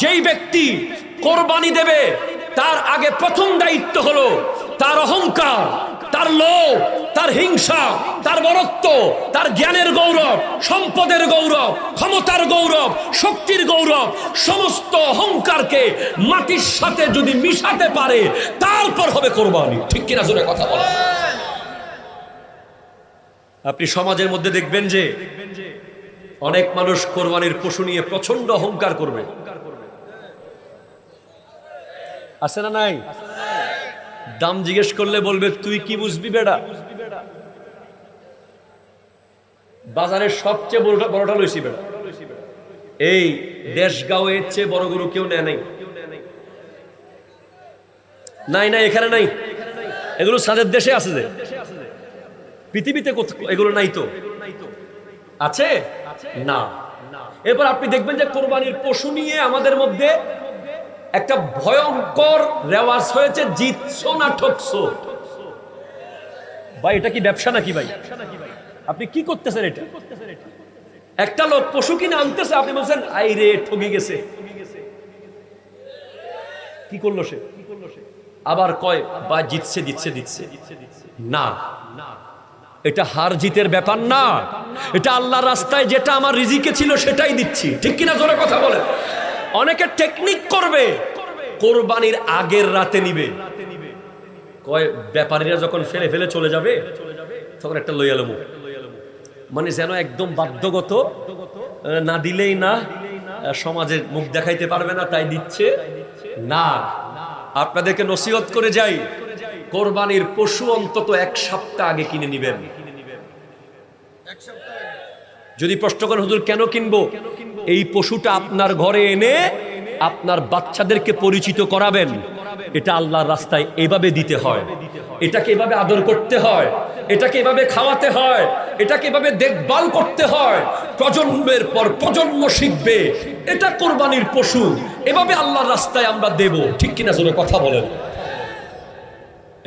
যেই ব্যক্তি কোরবানি দেবে তার আগে প্রথম দায়িত্ব হলো তার অহংকার, তার লোভ, তার হিংসা, তার বরত্ব, তার জ্ঞানের গৌরব, সম্পদের গৌরব, ক্ষমতার গৌরব, শক্তির গৌরব, সমস্ত অহংকারকে মাটির সাথে যদি মিশাতে পারে তারপর হবে কোরবানি। ঠিক কিনা জোরে কথা বলেন। আপনি সমাজের মধ্যে দেখবেন যে অনেক মানুষ কোরবানির পশু নিয়ে প্রচন্ড অহংকার করবে, আছে না নাই? দাম জিজ্ঞেস করলে বলবে তুই কি বুঝবি বেটা, বাজারের সবচেয়ে বড়টা লইছি বেটা। এই দেশগাঁও এর চেয়ে বড় গরু কেউ নেয় নাই। নাই নাই, এখানে নাই, এগুলো সাদের দেশে আছে, যে পৃথিবীতে এগুলো নাই তো আছে না। এরপর আপনি দেখবেন যে কোরবানির পশু নিয়ে আমাদের মধ্যে একটা ভয়ঙ্কর রেওয়াজ হয়েছে, জিতছো না ঠকছো। ভাই এটা কি ব্যবসা নাকি? ভাই আপনি কি করতেছেন? এটা একটা লোক পশু কিনে আনতেছে, আপনি বলছেন আই রে ঠগি গেছে। কি করলো সে? আবার কয় বা জিতছে দিচ্ছে দিচ্ছে। না, এটা হার জিতের ব্যাপার না, এটা আল্লাহর রাস্তায় যেটা আমার রিজিকে ছিল সেটাই দিচ্ছি। ঠিক কিনা জোরে কথা বলে। অনেকে টেকনিক করবে, কোরবানির আগের রাতে নিবে, কয় ব্যাপারীরা যখন ফেলে ফেলে চলে যাবে তখন একটা লইয়া লমু, মানে যেন একদম বাধ্যগত, না দিলেই না, সমাজের মুখ দেখাইতে পারবে না তাই দিচ্ছে না। আপনাদেরকে নসিহত করে যাই, কোরবানির পশু অন্তত এক সপ্তাহ আগে কিনে নিবেন। যদি প্রশ্ন করেন হুজুর কেন কিনবো, এই পশুটা আপনার ঘরে এনে আপনার বাচ্চাদেরকে পরিচিত করাবেন। এটা আল্লাহর রাস্তায় এভাবে দিতে হয়, এটাকে এভাবে আদর করতে হয়, এটাকে এভাবে খাওয়াতে হয়, এটাকে এভাবে দেখভাল করতে হয়, প্রজন্মের পর প্রজন্ম শিখবে। এটা কোরবানির পশু, এভাবে আল্লাহর রাস্তায় আমরা দেব। ঠিক কিনা জোরে কথা বলেন।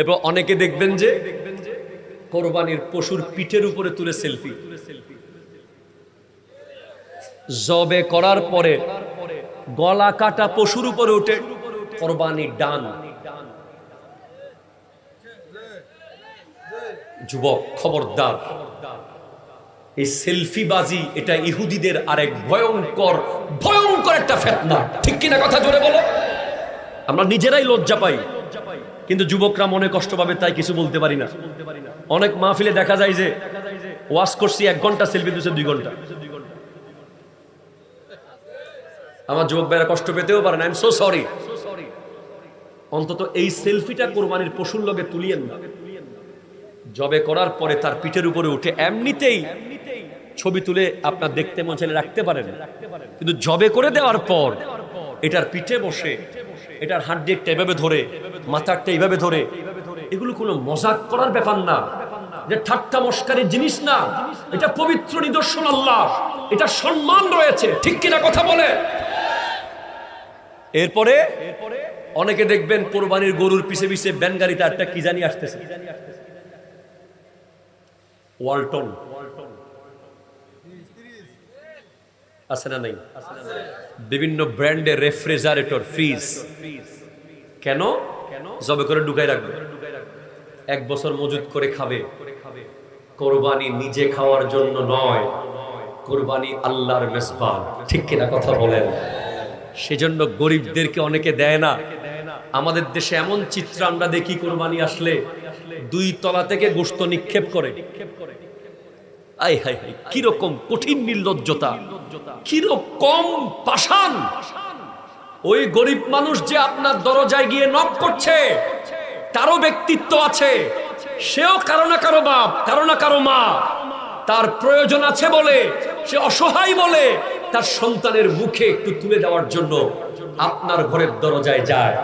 এবার অনেকে দেখবেন যে কোরবানির পশুর পিঠের উপরে তুলে সেলফি, জবে করার পরে গলা কাটা পশুর উপরে উঠে কোরবানির ডান। যুবক খবরদার, এই সেলফি বাজি এটা ইহুদিদের আরেক ভয়ঙ্কর ভয়ঙ্কর একটা ফিতনা। ঠিক কিনা কথা জোরে বলো। আমরা নিজেরাই লজ্জা পাই, কিন্তু যুবকরা মনে কষ্ট পাবে তাই কিছু বলতে পারি না। অনেক মাহফিলে দেখা যায় যে ওয়াজ করছি 1 ঘন্টা, সেলফি তুলছে 2 ঘন্টা। আমার যুবক ভাইরা কষ্ট পেতেও পারেন, আই এম সো সরি। অন্তত এই সেলফিটা কোরবানির পশুর লগে তুলিয়েন না। জবে করার পরে তার পিঠের উপরে উঠে এমনিতেই ছবি তুলে আপনার দেখতে মন চাইলে রাখতে পারেন, কিন্তু জবে করে দেওয়ার পর এটার পিঠে বসে এটার হাড্ডিটা এভাবে ধরে, মাথাটা এইভাবে ধরে, এগুলো কোনো মজাক করার ব্যাপার না, যে ঠাট্টা মস্কারির জিনিস না। এটা পবিত্র নিদর্শন আল্লাহ, এটা সম্মান রয়েছে। ঠিক কিনা কথা বলে। এরপরে অনেকে দেখবেন কোরবানির গরুর পিছে পিছে ব্যান গাড়িতে একটা কি জানি আসতেছে, ওয়ালটন আছে না নাই? বিভিন্ন ব্র্যান্ডের রেফ্রিজারেটর, ফ্রিজ। কেন? জবে করে ঢুকাই রাখবে, 1 বছর মজুত করে খাবে। কোরবানি নিজে খাওয়ার জন্য নয়, কোরবানি আল্লাহর মেজবান। ঠিক কিনা কথা বলেন। সেজন্য গরিবদেরকে অনেকে দেয় না। আমাদের দেশে এমন চিত্র আমরা দেখি, কোরবানি আসলে 2 তলা থেকে গোশত নিক্ষেপ করে। আই হাই হাই, কিরকম কঠিন নির্লজ্জতা, কিরকম পাষাণ। ওই গরিব মানুষ যে আপনার দরজায় গিয়ে নক করছে, তারও ব্যক্তিত্ব আছে, সেও কারো না কারো বাপ, কারো না কারো মা। তার প্রয়োজন আছে বলে, সে অসহায় বলে তার সন্তানের মুখে একটু তুলে দেওয়ার জন্য আপনার ঘরের দরজায় যায়।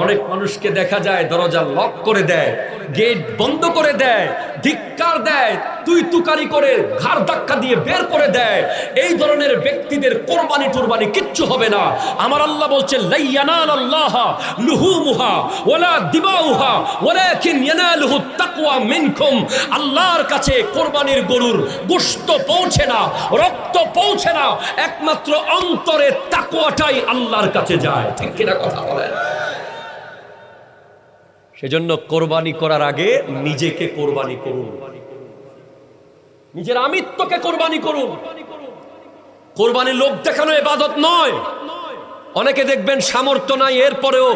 অনেক মানুষকে দেখা যায় দরজা লক করে দেয়, গেট বন্ধ করে দেয়, ধিক্কার দেয়, তুই তুকারি করে ঘাড় ধাক্কা দিয়ে বের করে দেয়। এই ধরনের ব্যক্তিদের কোরবানি টুরবানি কিচ্ছু হবে না। আমার আল্লাহ বলছেন লা ইয়ানালাল্লাহ লুহুমুহা ওয়ালা দিমাউহা ওয়ালাকিন ইয়ানালুহু তাকওয়া মিনকুম। আল্লাহর কাছে কোরবানির গরুর গোশত পৌঁছে না, রক্ত পৌঁছে না, একমাত্র অন্তরে তাকওয়াটাই আল্লাহর কাছে যায়। ঠিক কিনা কথা বলেন? সেজন্য কোরবানি করার আগে নিজেকে কোরবানি করুন, নিজের আমিত্বকে কোরবানি করুন। কোরবানি লোক দেখানো ইবাদত নয়। অনেকে দেখবেন সামর্থ্য নাই, এরপরেও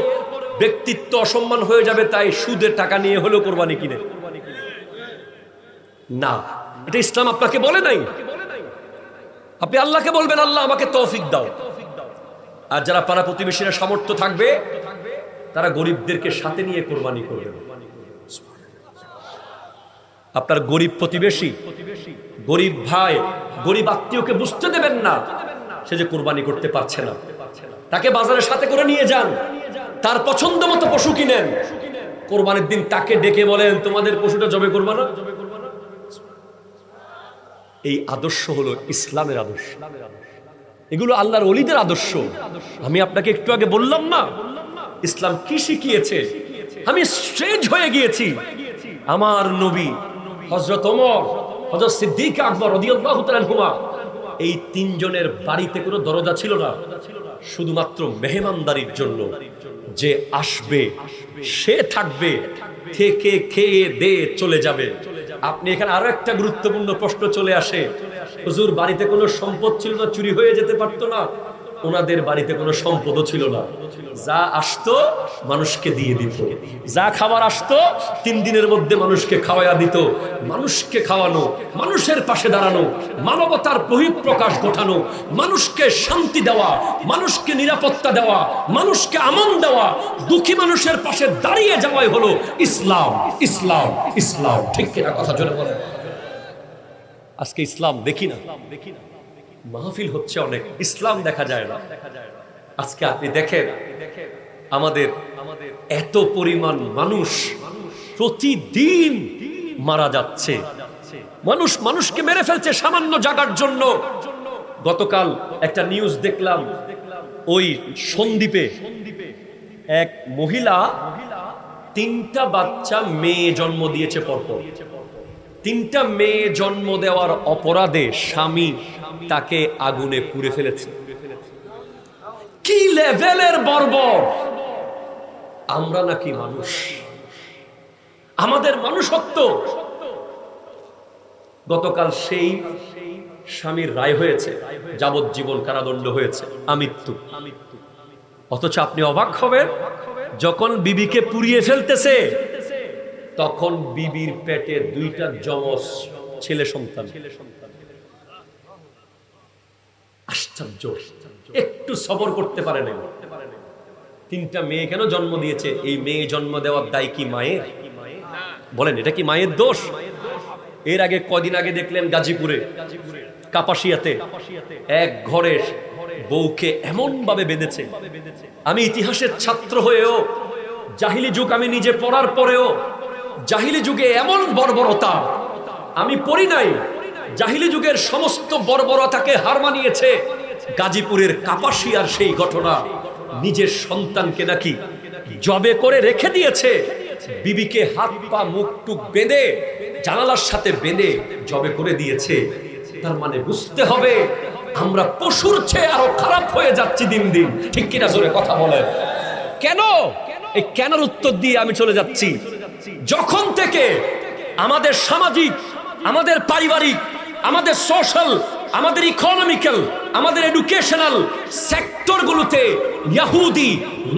ব্যক্তিত্ব অসম্মান হয়ে যাবে তাই সুদের টাকা নিয়ে হলেও কোরবানি কিনে। না, এটা ইসলাম আপনাকে বলে নাই। আপনি আল্লাহকে বলবেন আল্লাহ আমাকে তৌফিক দাও। আর যারা পাড়া প্রতিবেশীরা সামর্থ্য থাকবে তারা গরিবদেরকে সাথে নিয়ে কোরবানি করবে। আপনার গরিব প্রতিবেশী, গরিব ভাই, গরিব আত্মীয়কে বুঝতে দেবেন না সে যে কোরবানি করতে পারছে না। তাকে বাজারের সাথে করে নিয়ে যান, তার পছন্দ মতো পশু কিনেন। কোরবানির দিন তাকে ডেকে বলেন তোমাদের পশুটা জবে করবা না। এই আদর্শ হলো ইসলামের আদর্শ, এগুলো আল্লাহর ওলিদের আদর্শ। আমি আপনাকে একটু আগে বললাম না ইসলাম কি শিখিয়েছে? আমি স্ট্রেঞ্জ হয়ে গিয়েছি। আমার নবী হযরত ওমর, হযরত সিদ্দিক আকবর রাদিয়াল্লাহু তাআলা আনহুমা, এই তিনজনের বাড়িতে কোনো দরজা ছিল না, শুধুমাত্র মেহমানদারির জন্য। যে আসবে সে থাকবে, থেকে খেয়ে দে চলে যাবে। আপনি এখানে আরো একটা গুরুত্বপূর্ণ প্রশ্ন চলে আসে, হুজুর বাড়িতে কোনো সম্পদ ছিল না, চুরি হয়ে যেতে পারতো না? ওনাদের বাড়িতে কোনো সম্পদও ছিল না, যা আসতো মানুষকে দিয়ে দিত। যা খাবার আসতো 3 দিনের মধ্যে মানুষকে খাওয়াইয়া দিত। মানুষকে খাওয়ানো, মানুষের পাশে দাঁড়ানো, মানবতার বহিঃপ্রকাশ ঘটানো, মানুষকে শান্তি দেওয়া, মানুষকে নিরাপত্তা দেওয়া, মানুষকে আমন দেওয়া, দুঃখী মানুষের পাশে দাঁড়িয়ে যাওয়াই হলো ইসলাম। ইসলাম, ইসলাম। ঠিক কিনা কথা জোরে বলেন? আজকে ইসলাম দেখি না, মাহফিল হচ্ছে অনেক, ইসলাম দেখা যায় না। আজকে আপনি দেখেন আমাদের এত পরিমাণ মানুষ প্রতিদিন মারা যাচ্ছে। মানুষ মানুষকে মেরে ফেলছে সামান্য জায়গার জন্য। গতকাল একটা নিউজ দেখলাম, ওই সন্দ্বীপে এক মহিলা 3টা বাচ্চা মেয়ে জন্ম দিয়েছে পরপর। 3টা মেয়ে জন্ম দেওয়ার অপরাধে স্বামী তাকে আগুনে পুড়ে ফেলেছে। কি লেভেলের বর্বর! আমরা নাকি মানুষ? আমাদের মানুষত্ব। গতকাল সেই স্বামীর রায় হয়েছে, যাবজ্জীবন কারাদণ্ড হয়েছে, আমৃত্যু। অথচ আপনি অবাক হবেন, যখন বিবিকে পুড়িয়ে ফেলতেছে তখন বিবির পেটে 2টা যমজ ছেলে সন্তান। আশ্চর্য! একটু সবর করতে পারে না। 3টা মেয়ে কেন জন্ম দিয়েছে? এই মেয়ে জন্ম দেওয়ার দায় কি মায়ের? বলেন, এটা কি মায়ের দোষ? এর আগে কদিন আগে দেখলেন গাজীপুরে কাপাসিয়াতে এক ঘরের বউকে এমন ভাবে বেঁধেছে। আমি ইতিহাসের ছাত্র হয়েও, জাহিলি যুগ আমি নিজে পড়ার পরেও, জাহিলি যুগে এমন বর্বরতা আমি পড়ি নাই। জাহিলি যুগের সমস্ত বর্বরতাকে হার মানিয়েছে গাজীপুরের কাপাসিয়ার সেই ঘটনা। নিজের সন্তানকে নাকি জবে করে রেখে দিয়েছে, বিবিকে হাত পা মুখ টুক বেঁধে জানালার সাথে বেঁধে জবে করে দিয়েছে। তার মানে বুঝতে হবে আমরা পশুর চেয়ে আরো খারাপ হয়ে যাচ্ছি দিন দিন। ঠিক কিনা জোরে কথা বলেন? কেন? এই কেনর উত্তর দিয়ে আমি চলে যাচ্ছি। যখন থেকে আমাদের সামাজিক, আমাদের পারিবারিক, আমাদের সোশ্যাল, আমাদের ইকোনমিক্যাল, আমাদের এডুকেশনাল সেক্টরগুলোতে ইহুদি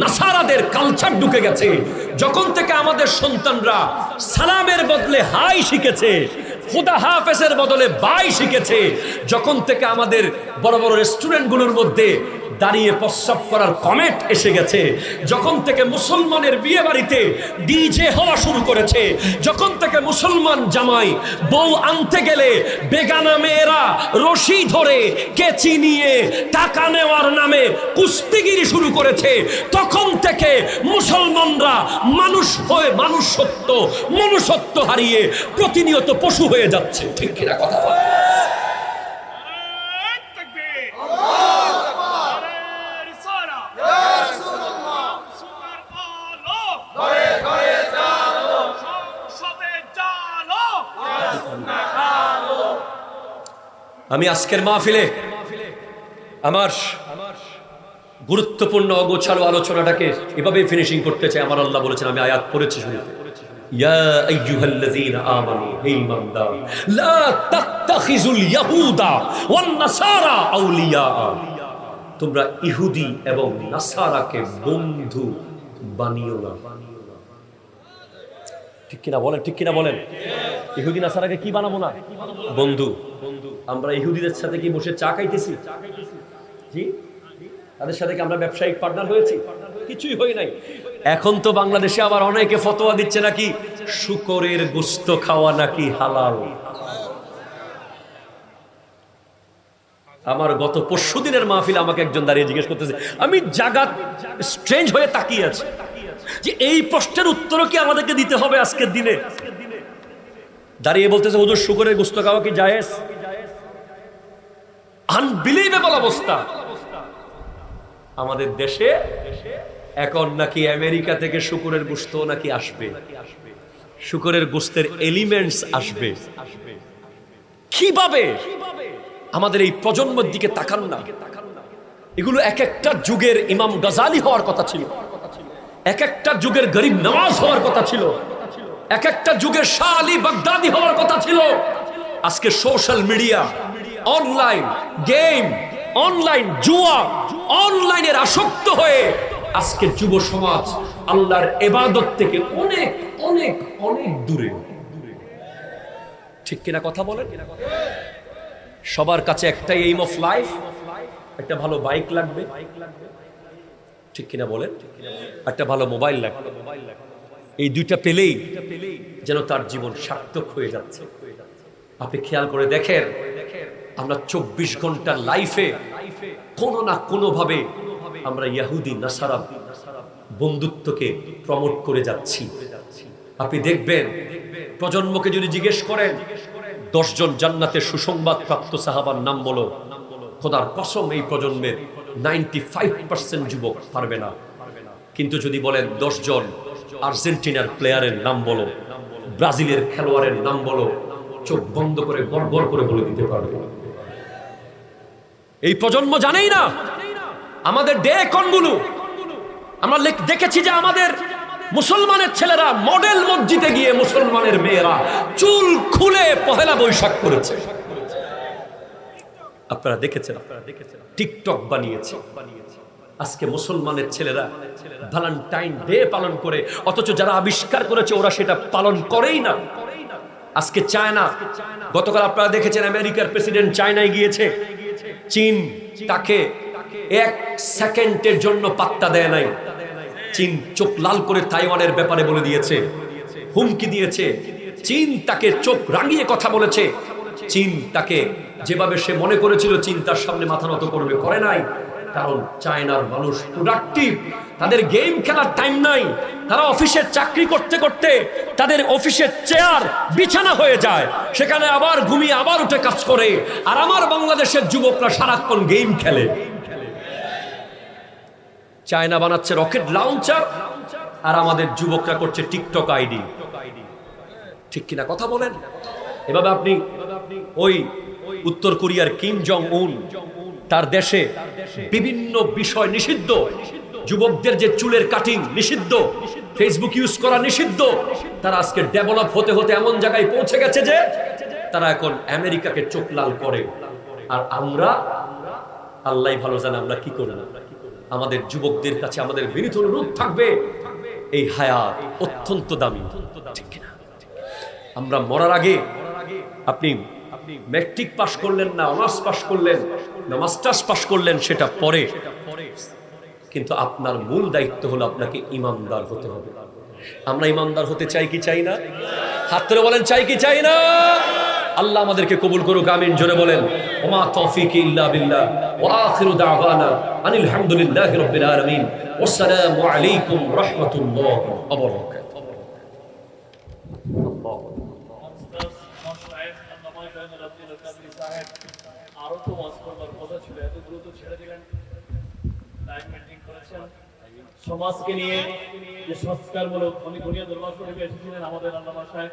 নাসারাদের কালচার ঢুকে গেছে, যখন থেকে আমাদের সন্তানরা সালামের বদলে হাই শিখেছে, খুদা হাফেজের বদলে বাই শিখেছে, যখন থেকে আমাদের বড় বড় রেস্টুরেন্টগুলোর মধ্যে দাঁড়িয়ে প্রস্রাব করার কমেন্ট এসে গেছে। যখন থেকে মুসলমানের বিয়ে বাড়িতে ডিজে হওয়া শুরু করেছে, যখন থেকে মুসলমান জামাই বউ আনতে গেলে বেগানা মেয়েরা রশি ধরে কেচি নিয়ে টাকা নেওয়ার নামে কুস্তিগিরি শুরু করেছে, তখন থেকে মুসলমানরা মানুষ হয়ে মনুষ্যত্ব হারিয়ে প্রতিনিয়ত পশু হয়ে যাচ্ছে। ঠিক কিনা কথা বল? আমি আজকের মাহফিলে আমার গুরুত্বপূর্ণ অগোছালো আলোচনাটাকে এভাবে ফিনিশিং করতে চাই। আমার আল্লাহ বলেছেন, আমি আয়াত পড়েছি শুনতে, ইয়া আইয়ুহাল্লাযীনা আমানু, হে ঈমানদার, লা তাত্তাখিযুল ইয়াহুদা ওয়ান নাসারা আউলিয়া, তোমরা ইহুদি এবং নাসারাকে বন্ধু বানিও না। ঠিক কিনা বলেন? ঠিক কিনা বলেন? ইহুদি নাসারাকে কি বানাবো না? বন্ধু। আমরা ইহুদিদের সাথে কি বসে চা খাইতেছি? জি, তাদের সাথে কি আমরা ব্যবসায়িক পার্টনার হয়েছি? কিছুই হই নাই। এখন তো বাংলাদেশে আবার অনেকে ফতোয়া দিচ্ছে নাকি শুকরের গোশত খাওয়া নাকি হালাল। আমার গত পরশুদিনের মাহফিলে আমাকে একজন দাঁড়িয়ে জিজ্ঞেস করতেছে, আমি জাগাত স্ট্রেঞ্জ হয়ে তাকিয়ে আছি যে এই প্রশ্নের উত্তরও কি আমাদেরকে দিতে হবে আজকের দিনে। দাঁড়িয়ে বলতেছে, হুজুর শুকরের গোশত খাওয়া কি জায়েজ? আনবিলিভেবল অবস্থা। আমাদের দেশে এখন নাকি আমেরিকা থেকে শুকরের গোশত নাকি আসবে, শুকরের গোশতের এলিমেন্টস আসবে। কিভাবে? আমাদের এই প্রজন্মের দিকে তাকান না। এগুলো এক একটা যুগের ইমাম গাজালি হওয়ার কথা ছিল, এক একটা যুগের গরিব নওয়াজ হওয়ার কথা ছিল, এক একটা যুগের শাহ আলী বাগদাদি হওয়ার কথা ছিল। আজকে social media, online game, online জুয়া, অনলাইনের আসক্ত হয়ে আজকে যুব সমাজ আল্লাহর ইবাদত থেকে অনেক অনেক অনেক দূরে। ঠিক কিনা কথা বলেন? সবার কাছে একটাই এইম অফ লাইফ, একটা ভালো বাইক লাগবে। ঠিক কিনা বলেন? একটা ভালো মোবাইল লাগবে। এই দুইটা পেলেই যেন তার জীবন সার্থক হয়ে যাচ্ছে। আপনি খেয়াল করে দেখেন, আমরা 24 ঘন্টার লাইফে কোনো না কোনো ভাবে আমরা ইহুদি নাসারা বন্ধুত্বকে প্রমোট করে যাচ্ছি। আপনি দেখবেন, প্রজন্মকে যদি জিজ্ঞেস করেন 10 জন জান্নাতের সুসংবাদ প্রাপ্ত সাহাবার নাম বলো, খোদার কসম এই প্রজন্মের 95% যুবক পারবে না। কিন্তু যদি বলেন 10 জন আর্জেন্টিনার প্লেয়ারের নাম বলো, ব্রাজিলের খেলোয়াড়ের নাম বলো, চোখ বন্ধ করে গড়গড় করে বলে দিতে পারবে। এই প্রজন্ম জানেই না আমাদের ডে কোনগুলো। আমরা দেখেছি যে আমাদের মুসলমানের ছেলেরা মডেল মসজিদে গিয়ে মুসলমানের মেয়েরা চুল খুলে পহেলা বৈশাখ করেছে। আপনারা দেখেছেন, টিকটক বানিয়েছে। আজকে মুসলমানের ছেলেরা ভ্যালেন্টাইন ডে পালন করে, অথচ যারা আবিষ্কার করেছে ওরা সেটা পালন করেই না। আজকে চায়না, গতকাল আপনারা দেখেছেন আমেরিকার প্রেসিডেন্ট চায়নায় গিয়েছে, চীন তাকে 1 সেকেন্ডের জন্য পাত্তা দেয় নাই। চীন চোখ লাল করে তাইওয়ানের ব্যাপারে বলে দিয়েছে, হুমকি দিয়েছে। চীন তাকে চোখ রাঙিয়ে কথা বলেছে। চীন তাকে যেভাবে সে মনে করেছিল চীন তার সামনে মাথা নত করবে, করে নাই। কারণ চায়নার মানুষ প্রোডাক্টিভ, তাদের গেম খেলার টাইম নাই। তারা অফিসের চাকরি করতে করতে তাদের অফিসের চেয়ার বিছানা হয়ে যায়, সেখানে আবার ঘুমিয়ে আবার উঠে কাজ করে। আর আমার বাংলাদেশের যুবকরা সারাক্ষণ গেম খেলে। চায়না বানাচ্ছে রকেট লঞ্চার, আর আমাদের যুবকরা করছে টিকটক আইডি। ঠিক কিনা কথা বলেন? এভাবে আপনি ওই উত্তর কোরিয়ার কিম জং উন, তার দেশে বিভিন্ন বিষয় নিষিদ্ধ, যুবকদের যে চুলের কাটিং নিষিদ্ধ, ফেসবুক ইউজ করা নিষিদ্ধ। তারা আজকে ডেভেলপ হতে হতে এমন জায়গায় পৌঁছে গেছে যে তারা এখন আমেরিকাকে চোখ লাল করে। আর আমরা, আল্লাহ ভালো জানে আমরা কি করি। আমাদের যুবকদের কাছে আমাদের বিনীত অনুরোধ থাকবে, এই হায়াত অত্যন্ত দামি। ঠিক কিনা? আমরা মরার আগে, আপনি ম্যাট্রিক পাস করলেন না, অনার্স পাস করলেন, না মাস্টার্স পাস করলেন সেটা পরে, কিন্তু আপনার মূল দায়িত্ব হলো আপনাকে ইমানদার হতে হবে। আমরা ইমানদার হতে চাই কি চাই না? হাত তুলে বলেন চাই কি চাই না? আল্লাহ আমাদেরকে কবুল করুক, আমিন। জোরে বলেন ওমা তৌফিকি ইল্লা বিল্লাহ ওয়া আখিরু দাওয়ানা আনিল হামদুলিল্লাহি রাব্বিল আলামিন ওয়াসসালামু আলাইকুম ওয়া রাহমাতুল্লাহি ওয়া বারাকাতুহু। আরো তো ওয়াজ করবার কথা ছিল, এত দ্রুত ছেড়ে দিলেন। টাইম মেইনটেইন করেছেন। সমাজকে নিয়ে যে সংস্কারমূলক অনেক দুনিয়া দরবার শরীফে এসেছিলেন আমাদের আল্লামা সাহেব।